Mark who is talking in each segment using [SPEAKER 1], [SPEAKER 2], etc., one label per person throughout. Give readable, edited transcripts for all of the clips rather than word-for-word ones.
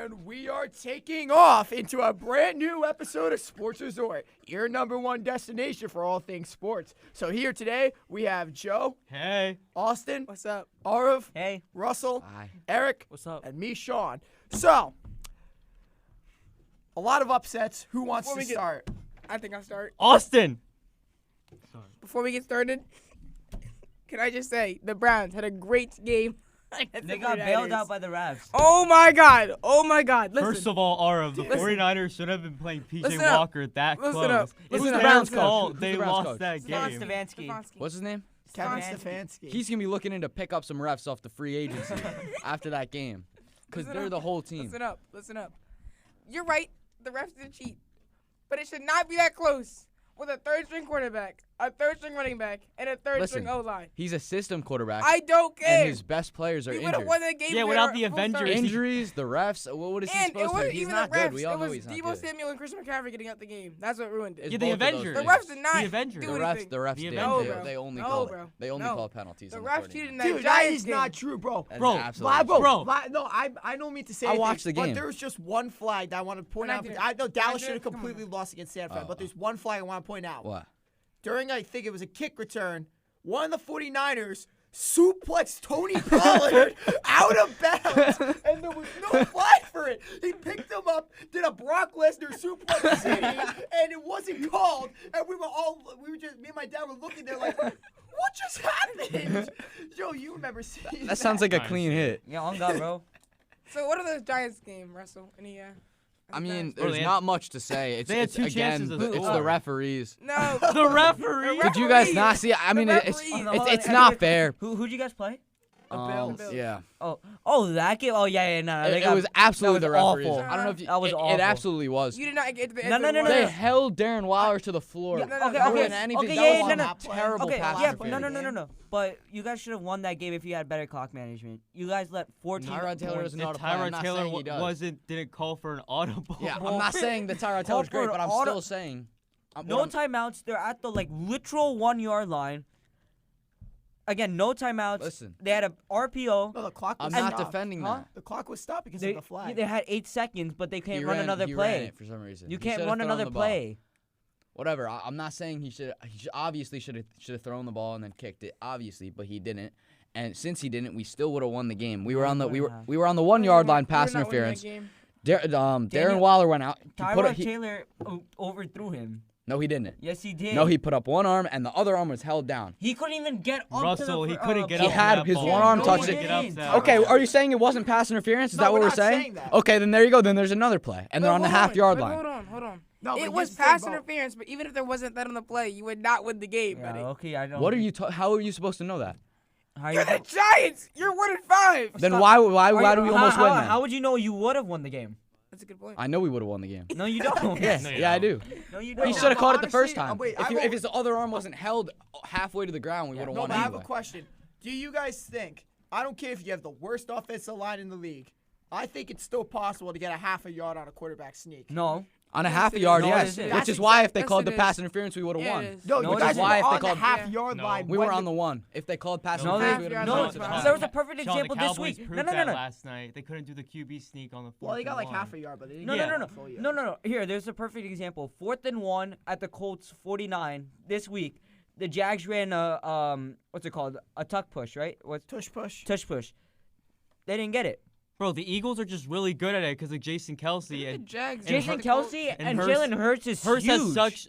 [SPEAKER 1] And we are taking off into a brand new episode of Sports Resort, your #1 destination for all things sports. So here today, we have Joe.
[SPEAKER 2] Hey.
[SPEAKER 1] Austin.
[SPEAKER 3] What's up?
[SPEAKER 1] Arav.
[SPEAKER 3] Hey.
[SPEAKER 1] Russell.
[SPEAKER 4] Hi.
[SPEAKER 1] Eric.
[SPEAKER 3] What's up?
[SPEAKER 1] And me, Sean. So, a lot of upsets. Who wants to start?
[SPEAKER 3] I think I'll start.
[SPEAKER 2] Austin. Sorry.
[SPEAKER 3] Before we get started, can I just say the Browns had a great game.
[SPEAKER 5] They got bailed out by the refs.
[SPEAKER 3] Oh my God! Oh my God! Listen.
[SPEAKER 2] First of all, Arav, the 49ers should have been playing P.J.
[SPEAKER 3] Listen up.
[SPEAKER 2] Walker that
[SPEAKER 3] Listen
[SPEAKER 2] close.
[SPEAKER 3] up.
[SPEAKER 2] It's
[SPEAKER 3] Listen
[SPEAKER 2] the
[SPEAKER 3] up.
[SPEAKER 2] Browns'
[SPEAKER 3] Who's
[SPEAKER 2] fault.
[SPEAKER 4] the
[SPEAKER 2] They
[SPEAKER 4] Browns
[SPEAKER 2] lost
[SPEAKER 4] coach?
[SPEAKER 2] that
[SPEAKER 5] Stefan
[SPEAKER 2] game.
[SPEAKER 5] Stefanski.
[SPEAKER 4] What's his name?
[SPEAKER 1] Kevin
[SPEAKER 5] Stefanski.
[SPEAKER 1] Stefanski.
[SPEAKER 4] He's going to be looking in to pick up some refs off the free agency after that game. Because
[SPEAKER 3] Listen
[SPEAKER 4] they're
[SPEAKER 3] up.
[SPEAKER 4] the whole team.
[SPEAKER 3] Listen up. Listen up. You're right. The refs did cheat, but it should not be that close with a third-string quarterback, a third-string running back, and a third-string O-line.
[SPEAKER 4] He's a system quarterback.
[SPEAKER 3] I don't care.
[SPEAKER 4] And his best players are
[SPEAKER 3] we would
[SPEAKER 4] injured.
[SPEAKER 3] have won the game.
[SPEAKER 2] Yeah,
[SPEAKER 3] with
[SPEAKER 2] without
[SPEAKER 3] our
[SPEAKER 2] the
[SPEAKER 3] full start.
[SPEAKER 2] Avengers.
[SPEAKER 4] Injuries, the refs. What is he
[SPEAKER 3] And it
[SPEAKER 4] supposed to do?
[SPEAKER 3] wasn't
[SPEAKER 4] He's
[SPEAKER 3] even
[SPEAKER 4] not
[SPEAKER 3] the refs.
[SPEAKER 4] good. We all know
[SPEAKER 3] it was
[SPEAKER 4] he's not
[SPEAKER 3] Deebo
[SPEAKER 4] good.
[SPEAKER 3] Samuel and Christian McCaffrey getting out the game. That's what ruined it.
[SPEAKER 4] It's
[SPEAKER 2] Yeah, the
[SPEAKER 4] both of those
[SPEAKER 2] Avengers.
[SPEAKER 3] The
[SPEAKER 4] things.
[SPEAKER 3] refs did not
[SPEAKER 2] The Avengers.
[SPEAKER 3] do
[SPEAKER 4] The refs,
[SPEAKER 3] anything.
[SPEAKER 4] the refs
[SPEAKER 2] The
[SPEAKER 4] did.
[SPEAKER 2] Avengers.
[SPEAKER 4] They only
[SPEAKER 3] No,
[SPEAKER 4] call
[SPEAKER 3] bro.
[SPEAKER 4] it. They only
[SPEAKER 3] No.
[SPEAKER 4] call penalties.
[SPEAKER 3] The
[SPEAKER 4] in
[SPEAKER 3] refs
[SPEAKER 4] 49.
[SPEAKER 3] cheated in that
[SPEAKER 1] Dude, that
[SPEAKER 3] Giants
[SPEAKER 1] is
[SPEAKER 3] game.
[SPEAKER 1] not true, bro.
[SPEAKER 4] That's
[SPEAKER 2] Bro,
[SPEAKER 4] absolutely
[SPEAKER 1] Bro,
[SPEAKER 4] true.
[SPEAKER 1] no, I don't mean to say
[SPEAKER 4] I
[SPEAKER 1] anything,
[SPEAKER 4] watched the
[SPEAKER 1] but
[SPEAKER 4] game.
[SPEAKER 1] there was just one flag that I want to point out.
[SPEAKER 3] United.
[SPEAKER 1] I know Dallas
[SPEAKER 3] United?
[SPEAKER 1] should have
[SPEAKER 3] Come on,
[SPEAKER 1] completely
[SPEAKER 3] man.
[SPEAKER 1] lost against San Fran,
[SPEAKER 4] Oh.
[SPEAKER 1] but there's one flag I want to point out.
[SPEAKER 4] What?
[SPEAKER 1] During, I think it was a kick return, one of the 49ers suplexed Tony Pollard out of bounds, and there was no flag for it. He picked him up, did a Brock Lesnar suplex city, and it wasn't called. And me and my dad were looking there like, what just happened? Joe, you remember seeing
[SPEAKER 4] That sounds like a clean hit.
[SPEAKER 5] Yeah, on God, bro.
[SPEAKER 3] So what are those Giants game, Russell? Any
[SPEAKER 4] I mean,
[SPEAKER 2] Bro,
[SPEAKER 4] there's
[SPEAKER 2] they had-
[SPEAKER 4] not much to say. It's,
[SPEAKER 2] they had
[SPEAKER 4] it's
[SPEAKER 2] two
[SPEAKER 4] again,
[SPEAKER 2] chances of
[SPEAKER 4] it's
[SPEAKER 2] scoring.
[SPEAKER 4] the referees.
[SPEAKER 3] no.
[SPEAKER 2] The referee.
[SPEAKER 4] Did you guys not see? I mean, it's
[SPEAKER 3] referees.
[SPEAKER 4] not fair.
[SPEAKER 5] Who'd you guys play?
[SPEAKER 3] Bills.
[SPEAKER 4] Yeah.
[SPEAKER 5] Oh, that game. Oh, yeah. No,
[SPEAKER 4] It was absolutely
[SPEAKER 5] that
[SPEAKER 4] the
[SPEAKER 5] was
[SPEAKER 4] referees.
[SPEAKER 5] awful.
[SPEAKER 4] I don't know if you,
[SPEAKER 5] That was
[SPEAKER 4] it
[SPEAKER 5] awful.
[SPEAKER 4] absolutely was.
[SPEAKER 3] You did not get to the
[SPEAKER 5] No,
[SPEAKER 3] end
[SPEAKER 5] no,
[SPEAKER 3] of
[SPEAKER 5] no,
[SPEAKER 3] the
[SPEAKER 5] no,
[SPEAKER 4] They
[SPEAKER 3] one.
[SPEAKER 4] held Darren Waller to the floor.
[SPEAKER 3] Yeah, no,
[SPEAKER 5] Okay,
[SPEAKER 4] More
[SPEAKER 5] okay,
[SPEAKER 4] than anything,
[SPEAKER 5] okay,
[SPEAKER 4] that
[SPEAKER 5] yeah,
[SPEAKER 4] was
[SPEAKER 5] no, no.
[SPEAKER 4] not terrible
[SPEAKER 5] Okay,
[SPEAKER 4] pass
[SPEAKER 5] yeah,
[SPEAKER 4] interference.
[SPEAKER 5] no. But you guys should have won that game if you had better clock management. You guys let 14
[SPEAKER 4] Tyrod Taylor
[SPEAKER 5] points.
[SPEAKER 4] doesn't
[SPEAKER 2] If
[SPEAKER 4] know how to play. I'm
[SPEAKER 2] Tyrod
[SPEAKER 4] not
[SPEAKER 2] Taylor
[SPEAKER 4] saying he does.
[SPEAKER 2] didn't call for an audible.
[SPEAKER 4] Yeah, I'm not saying that Tyrod Taylor's great, but I'm still saying.
[SPEAKER 5] No timeouts. They're at the literal 1 yard line. Again, no timeouts.
[SPEAKER 4] Listen.
[SPEAKER 5] They had a RPO.
[SPEAKER 1] No, the clock was
[SPEAKER 4] I'm not
[SPEAKER 1] stopped.
[SPEAKER 4] defending
[SPEAKER 5] Huh?
[SPEAKER 4] that.
[SPEAKER 1] The clock was stopped because
[SPEAKER 5] They,
[SPEAKER 1] of the flag.
[SPEAKER 5] they had 8 seconds, but they can't run another
[SPEAKER 4] He
[SPEAKER 5] play.
[SPEAKER 4] ran it for some reason.
[SPEAKER 5] You
[SPEAKER 4] He
[SPEAKER 5] can't
[SPEAKER 4] should've
[SPEAKER 5] run
[SPEAKER 4] thrown
[SPEAKER 5] another
[SPEAKER 4] the ball.
[SPEAKER 5] play.
[SPEAKER 4] Whatever. I'm not saying he obviously should have thrown the ball and then kicked it. Obviously, but he didn't. And since he didn't, we still would have won the game. We were on the 1 yard line pass
[SPEAKER 3] We're not winning
[SPEAKER 4] interference.
[SPEAKER 3] that game.
[SPEAKER 4] Darren Waller went out.
[SPEAKER 5] Tyrod Taylor overthrew him.
[SPEAKER 4] No, he didn't.
[SPEAKER 5] Yes, he did.
[SPEAKER 4] No, he put up one arm and the other arm was held down.
[SPEAKER 5] He couldn't even get up
[SPEAKER 2] Russell,
[SPEAKER 5] to the
[SPEAKER 2] he couldn't get
[SPEAKER 4] He
[SPEAKER 2] up to
[SPEAKER 4] had
[SPEAKER 2] that
[SPEAKER 4] his
[SPEAKER 2] ball.
[SPEAKER 4] one arm
[SPEAKER 2] No,
[SPEAKER 4] touched
[SPEAKER 2] he
[SPEAKER 4] it.
[SPEAKER 2] didn't get up to that
[SPEAKER 4] Okay,
[SPEAKER 2] ball.
[SPEAKER 4] are you saying it wasn't pass interference? Is
[SPEAKER 1] No,
[SPEAKER 4] that what
[SPEAKER 1] we're
[SPEAKER 4] we're
[SPEAKER 1] not
[SPEAKER 4] saying?
[SPEAKER 1] saying that.
[SPEAKER 4] Okay, then there you go. Then there's another play, and they're on the half-yard line.
[SPEAKER 3] Hold on.
[SPEAKER 1] No, but
[SPEAKER 3] It
[SPEAKER 1] here's
[SPEAKER 3] was
[SPEAKER 1] the thing,
[SPEAKER 3] pass
[SPEAKER 1] bro.
[SPEAKER 3] interference, but even if there wasn't that on the play, you would not win the game,
[SPEAKER 5] Yeah,
[SPEAKER 3] buddy.
[SPEAKER 5] okay, I don't.
[SPEAKER 4] What are you? How are you supposed to know that?
[SPEAKER 5] How
[SPEAKER 3] You're
[SPEAKER 5] you?
[SPEAKER 3] the Giants. You're 1-5.
[SPEAKER 4] Then why do we almost win?
[SPEAKER 5] How
[SPEAKER 4] Then?
[SPEAKER 5] would you know you would have won the game?
[SPEAKER 3] That's a good point.
[SPEAKER 4] I know we would have won the game.
[SPEAKER 5] No, you don't.
[SPEAKER 4] Yeah,
[SPEAKER 2] No, you
[SPEAKER 4] yeah, I
[SPEAKER 2] don't.
[SPEAKER 4] do.
[SPEAKER 5] No, you
[SPEAKER 4] He
[SPEAKER 5] don't.
[SPEAKER 4] should have caught it the
[SPEAKER 1] honestly,
[SPEAKER 4] first time.
[SPEAKER 1] wait,
[SPEAKER 4] If his other arm wasn't held halfway to the ground, we would have
[SPEAKER 1] No,
[SPEAKER 4] won
[SPEAKER 1] but I have a
[SPEAKER 4] anyway.
[SPEAKER 1] question. Do you guys think, I don't care if you have the worst offensive line in the league, I think it's still possible to get a half a yard on a quarterback sneak.
[SPEAKER 5] No.
[SPEAKER 4] On a
[SPEAKER 3] Yes,
[SPEAKER 4] half
[SPEAKER 3] it
[SPEAKER 4] a yard,
[SPEAKER 5] is. No,
[SPEAKER 4] yes.
[SPEAKER 5] it is.
[SPEAKER 4] Which is why if they
[SPEAKER 3] Yes,
[SPEAKER 4] called
[SPEAKER 3] it
[SPEAKER 4] the
[SPEAKER 3] is.
[SPEAKER 4] pass interference, we would have
[SPEAKER 3] Yeah,
[SPEAKER 4] won.
[SPEAKER 3] it is.
[SPEAKER 1] No,
[SPEAKER 5] No,
[SPEAKER 1] you
[SPEAKER 5] it
[SPEAKER 1] guys
[SPEAKER 5] is.
[SPEAKER 1] were
[SPEAKER 4] Why if
[SPEAKER 1] on
[SPEAKER 4] they
[SPEAKER 1] the
[SPEAKER 4] called-
[SPEAKER 1] half-yard
[SPEAKER 2] No.
[SPEAKER 1] line.
[SPEAKER 4] We
[SPEAKER 1] when
[SPEAKER 4] were
[SPEAKER 1] the-
[SPEAKER 4] on the one. If they called pass
[SPEAKER 5] No,
[SPEAKER 4] interference,
[SPEAKER 3] they-
[SPEAKER 4] we would have
[SPEAKER 3] no,
[SPEAKER 4] known
[SPEAKER 3] it's
[SPEAKER 4] it was
[SPEAKER 3] fine.
[SPEAKER 4] pass.
[SPEAKER 5] There was a perfect
[SPEAKER 2] Sean,
[SPEAKER 5] example
[SPEAKER 2] the
[SPEAKER 5] this
[SPEAKER 2] Cowboys
[SPEAKER 5] week.
[SPEAKER 2] proved
[SPEAKER 5] No.
[SPEAKER 2] that last night. They couldn't do the QB sneak on the fourth.
[SPEAKER 1] Well, they got like
[SPEAKER 2] and
[SPEAKER 1] half
[SPEAKER 2] one.
[SPEAKER 1] a yard, but they didn't
[SPEAKER 5] No,
[SPEAKER 1] get
[SPEAKER 5] no,
[SPEAKER 1] a
[SPEAKER 5] no,
[SPEAKER 1] full
[SPEAKER 5] no,
[SPEAKER 1] yard.
[SPEAKER 5] no, no, no. Here, there's a perfect example. 4th and 1 at the Colts 49 this week. The Jags ran a what's it called? A tuck push, right? What?
[SPEAKER 1] Tush push.
[SPEAKER 5] Tush push. They didn't get it.
[SPEAKER 2] Bro, the Eagles are just really good at it because of Jason Kelsey
[SPEAKER 3] The
[SPEAKER 2] and
[SPEAKER 3] Jags.
[SPEAKER 5] Jason
[SPEAKER 3] the
[SPEAKER 5] Kelsey
[SPEAKER 2] and
[SPEAKER 5] and
[SPEAKER 2] Hurst-
[SPEAKER 5] Jalen Hurts is
[SPEAKER 2] Hurst
[SPEAKER 5] huge.
[SPEAKER 2] has such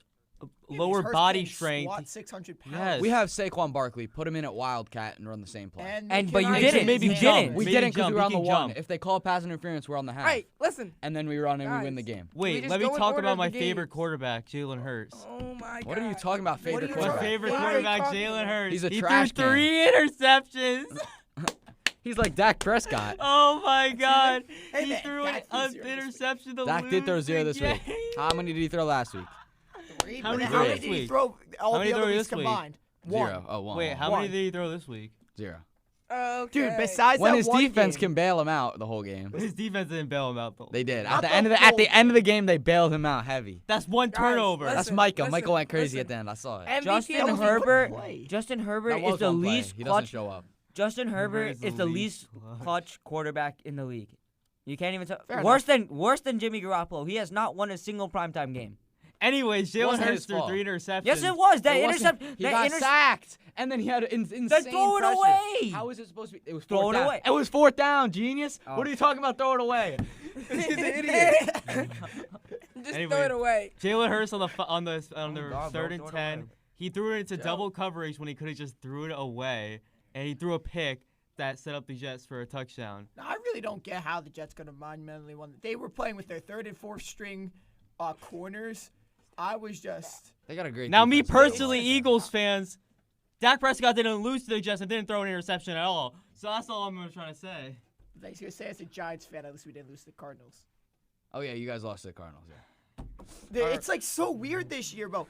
[SPEAKER 2] lower
[SPEAKER 1] Hurst
[SPEAKER 2] body
[SPEAKER 1] can
[SPEAKER 2] strength.
[SPEAKER 1] Squat 600 pounds.
[SPEAKER 2] Yes.
[SPEAKER 4] We have Saquon Barkley. Put him in at Wildcat and run the same play.
[SPEAKER 5] And but you
[SPEAKER 1] cannot
[SPEAKER 5] didn't.
[SPEAKER 1] use
[SPEAKER 5] You
[SPEAKER 1] his
[SPEAKER 5] didn't.
[SPEAKER 1] hands.
[SPEAKER 4] We
[SPEAKER 2] Maybe
[SPEAKER 4] didn't because
[SPEAKER 2] jump,
[SPEAKER 4] we were
[SPEAKER 2] he
[SPEAKER 4] on the
[SPEAKER 2] can
[SPEAKER 4] one.
[SPEAKER 2] jump.
[SPEAKER 4] If they called pass interference, we're on the half.
[SPEAKER 3] Right, listen.
[SPEAKER 4] And then we run and we win the
[SPEAKER 3] Guys.
[SPEAKER 4] game.
[SPEAKER 3] We
[SPEAKER 2] Wait,
[SPEAKER 3] just
[SPEAKER 2] let me
[SPEAKER 3] go in
[SPEAKER 2] talk
[SPEAKER 3] order
[SPEAKER 2] about
[SPEAKER 3] of
[SPEAKER 2] my
[SPEAKER 3] the
[SPEAKER 2] favorite
[SPEAKER 3] games.
[SPEAKER 2] quarterback, Jalen Hurts.
[SPEAKER 3] Oh my God.
[SPEAKER 4] What are you talking about,
[SPEAKER 1] What are
[SPEAKER 4] favorite
[SPEAKER 1] you
[SPEAKER 2] My
[SPEAKER 1] talking
[SPEAKER 4] quarterback?
[SPEAKER 2] favorite
[SPEAKER 3] What are you
[SPEAKER 2] quarterback,
[SPEAKER 3] talking
[SPEAKER 2] Jalen
[SPEAKER 3] about?
[SPEAKER 2] Hurts.
[SPEAKER 4] He's a
[SPEAKER 2] he
[SPEAKER 4] trash
[SPEAKER 2] threw
[SPEAKER 4] can.
[SPEAKER 2] 3 interceptions.
[SPEAKER 4] He's like Dak Prescott.
[SPEAKER 2] Oh my God.
[SPEAKER 1] Hey,
[SPEAKER 2] He
[SPEAKER 1] man,
[SPEAKER 2] threw
[SPEAKER 1] Dak
[SPEAKER 2] an
[SPEAKER 1] threw 0 this week.
[SPEAKER 2] interception to
[SPEAKER 4] Dak
[SPEAKER 2] lose
[SPEAKER 4] did throw 0
[SPEAKER 2] the
[SPEAKER 4] this week.
[SPEAKER 2] game.
[SPEAKER 4] How many did he throw last week?
[SPEAKER 2] How many
[SPEAKER 1] How many
[SPEAKER 2] this
[SPEAKER 1] did he
[SPEAKER 2] week?
[SPEAKER 1] throw all
[SPEAKER 2] How many
[SPEAKER 1] the other
[SPEAKER 2] threw
[SPEAKER 1] weeks
[SPEAKER 2] this week?
[SPEAKER 1] combined?
[SPEAKER 4] 0. Oh, one.
[SPEAKER 2] Wait, how
[SPEAKER 1] One.
[SPEAKER 2] many did he throw this week?
[SPEAKER 4] 0.
[SPEAKER 3] Okay.
[SPEAKER 1] Dude, besides
[SPEAKER 4] When
[SPEAKER 1] that
[SPEAKER 4] his
[SPEAKER 1] one
[SPEAKER 4] defense
[SPEAKER 1] game,
[SPEAKER 4] can bail him out the whole game.
[SPEAKER 2] His defense didn't bail him out though.
[SPEAKER 4] They did.
[SPEAKER 1] Not
[SPEAKER 4] At the
[SPEAKER 1] the
[SPEAKER 4] end of the
[SPEAKER 1] whole
[SPEAKER 4] end of the game, they bailed him out heavy.
[SPEAKER 2] That's one
[SPEAKER 3] Guys,
[SPEAKER 2] turnover.
[SPEAKER 3] listen.
[SPEAKER 4] That's Micah. Michael went crazy
[SPEAKER 3] listen.
[SPEAKER 4] at the end. I saw it.
[SPEAKER 3] MVP
[SPEAKER 5] Justin
[SPEAKER 3] of the
[SPEAKER 5] Herbert.
[SPEAKER 1] play.
[SPEAKER 5] Justin
[SPEAKER 4] That
[SPEAKER 5] Herbert
[SPEAKER 4] was
[SPEAKER 5] is the
[SPEAKER 4] one play.
[SPEAKER 5] least
[SPEAKER 4] He doesn't
[SPEAKER 5] clutch.
[SPEAKER 4] show up.
[SPEAKER 5] Justin Herbert
[SPEAKER 2] is
[SPEAKER 5] is
[SPEAKER 2] the
[SPEAKER 5] the
[SPEAKER 2] least
[SPEAKER 5] least clutch quarterback in the league. You can't even
[SPEAKER 1] Fair
[SPEAKER 5] worse than Jimmy Garoppolo. He has not won a single primetime game.
[SPEAKER 2] Anyways, Jalen
[SPEAKER 4] Wasn't
[SPEAKER 2] Hurts
[SPEAKER 4] his
[SPEAKER 2] threw
[SPEAKER 4] fault.
[SPEAKER 2] 3 interceptions.
[SPEAKER 5] Yes, it was. That
[SPEAKER 4] It wasn't.
[SPEAKER 5] intercept.
[SPEAKER 4] He got sacked, and then he had insane
[SPEAKER 5] throw it
[SPEAKER 4] pressure.
[SPEAKER 5] away.
[SPEAKER 4] How is it supposed to be? It was
[SPEAKER 5] Throw
[SPEAKER 4] fourth
[SPEAKER 5] it
[SPEAKER 4] down.
[SPEAKER 5] away.
[SPEAKER 4] It was fourth down, genius.
[SPEAKER 5] Oh.
[SPEAKER 4] What are you talking about? Throw it away.
[SPEAKER 3] Just
[SPEAKER 2] Anyway.
[SPEAKER 3] throw it away.
[SPEAKER 2] Jalen Hurts on the
[SPEAKER 5] God, bro,
[SPEAKER 2] 3rd and
[SPEAKER 5] throw it
[SPEAKER 2] 10.
[SPEAKER 5] away.
[SPEAKER 2] He threw it into double coverage when he could have just threw it away, and he threw a pick that set up the Jets for a touchdown.
[SPEAKER 1] Now, I really don't get how the Jets could have monumentally won. They were playing with their 3rd and 4th string corners. I was just.
[SPEAKER 4] They got a great.
[SPEAKER 2] Now, me
[SPEAKER 4] defense.
[SPEAKER 2] personally, Eagles fans, Dak Prescott didn't lose to the Jets and didn't throw an interception at all. So that's all I'm trying to say.
[SPEAKER 1] I was gonna say, as a Giants fan, at least we didn't lose to the Cardinals.
[SPEAKER 4] Oh yeah, you guys lost to the Cardinals. Yeah.
[SPEAKER 1] It's like so weird this year, bro.